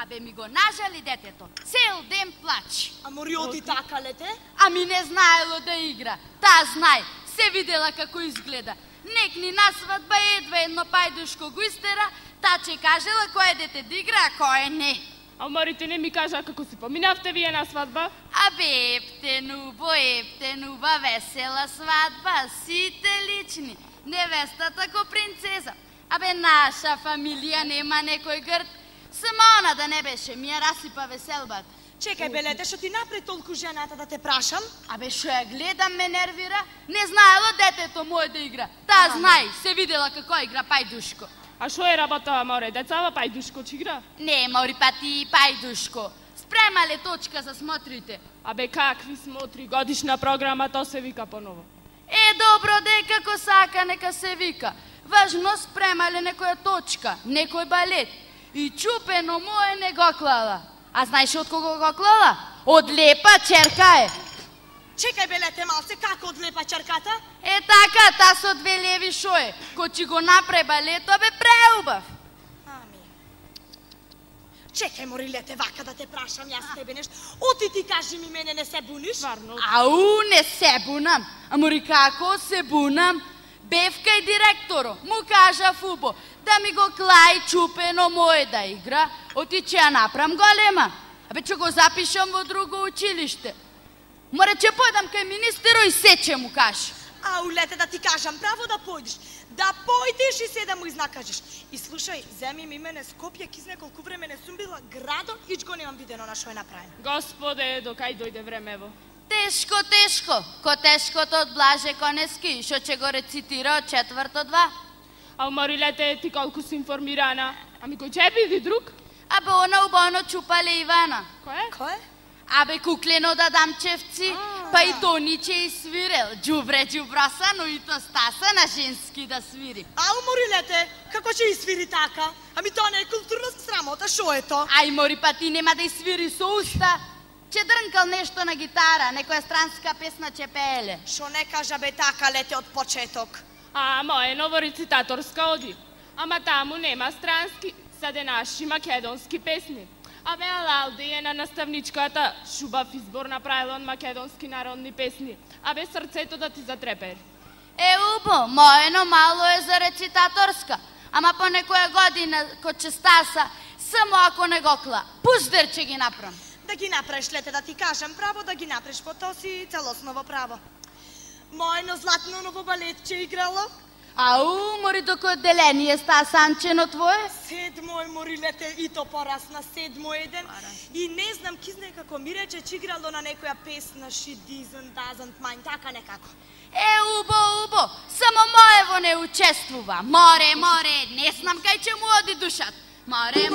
Абе ми го нажали детето. Цел ден плачи. А мори оди така лете? Ами не знаело да игра. Та знай, се видела како изгледа. Некни на свадба едва едно пајдушко го истера, та че кажела кој дете да игра, а кој не. А марите не ми кажа како си поминавте вие на свадба? Абе, ептенува, весела свадба, сите лични. Невестата ко принцеза. Абе, наша фамилија нема некој грд. Само она да не беше, ми ја расипа веселбата. Чекај бе лете, што ти напред толку жената да те прашам? Абе, шо ја гледам ме нервира? Не знаело детето моје да игра. Та знај, се видела како игра пајдушко. А шо е работа, море, децава пајдушко че игра? Не, мори пати пајдушко. Спремале точка за смотрите. Абе, какви смотри, годишна програма, то се вика поново. Добро, де како сака, нека се вика. Важно спремале некоја точка, некој балет. И чупено моје не го клала. А знаеш од кого го клала? Од лепа черка е. Чекај бе лете малце, како од лепа черката? Така, та со две леви шо е. Ко чи го направи балето, бе преубав. Ами. Чекај мори лете вака да те прашам јас тебе нешто. Оти ти кажи ми мене не се буниш? Варно. Ау, не се бунам. А мори како се бунам? Бевка и директоро, му кажа Фубо, да ми го клај чупено моје да игра, оти че ја направам голема. Абе, че го запишам во друго училиште. Море че појдам кај министеро и сече му кажа. Ау, лете да ти кажам, право да појдеш. Да појдеш и се да му изнакажеш. И слушај, земи ми мене Скопје, киз неколку време не сум била градо, ич го немам видено на шо е направено. Господе, докај дојде времево. Тешко, ко тешкото од Блаже Конески, шо че го рецитира од 4-2. А мори лете, ти колку си информирана. Ами кој че биди друг? Абе, она убавно чупале Ивана. Кој? Абе, куклено да дам чевци, па и то ниче и свирел. Джубре джуброса, но и то стаса на женски да свири. Ау, мори лете, како ќе свири така? Ами тоа не е културна срамота, шо е то? Ај, мори, па ти нема да и свири со уста. Че дрнкал нешто на гитара, некоја странска песна че пееле. Шо не кажа бе така лете од почеток? А, моја ново рецитаторска оди. Ама таму нема странски, саде наши македонски песни. Абе, Алалди е на наставничката, шубав избор направила од македонски народни песни. Абе, срцето да ти затрепери. Убо, моено мало е за рецитаторска. Ама по некоја година, ко че стаса, само ако не го кла. Пуздер че ги направам. Да ги направиш, лете, да ти кажам право, да ги направиш, по то си целосново право. Мојно златно ново балетче играло. Ау, мори доко отделение ста санчено твое? 7 е, мори лете, и то порасна, 7 еден. И не знам, кизне како ми рече, че играло на некоја песна, She doesn't mind, така некако. Убо, само моево не учествува. Море, не знам кај че му оди душат. Море.